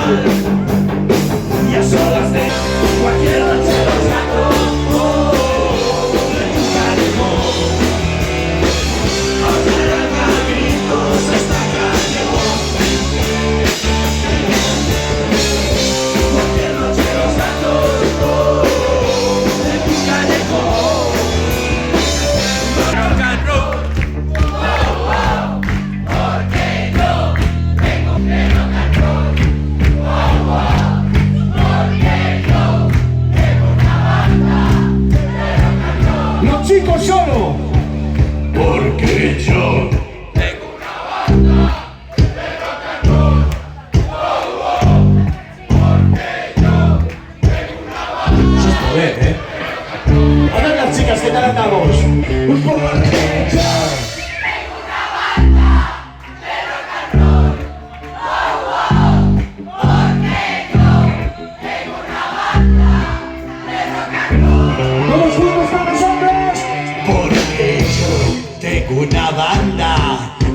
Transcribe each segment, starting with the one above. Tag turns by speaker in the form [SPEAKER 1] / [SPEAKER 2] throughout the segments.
[SPEAKER 1] Y a solas de cualquier noche los gatos le buscaremos. Otra gritos esta canción. Cualquier noche los gatos le buscaremos. Rock and roll.
[SPEAKER 2] Los chicos solo.
[SPEAKER 1] Porque yo tengo una banda de rock and roll. Porque yo tengo una banda.
[SPEAKER 2] Eso es poder, A ver las chicas, ¿qué tal andamos? Porque yo
[SPEAKER 1] Tengo una banda de rock and roll. Porque yo tengo una banda de rock and roll.
[SPEAKER 2] todos juntos con los hombres.
[SPEAKER 1] Porque yo tengo una banda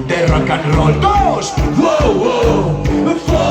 [SPEAKER 1] de rock and roll. Dos, wow, wow.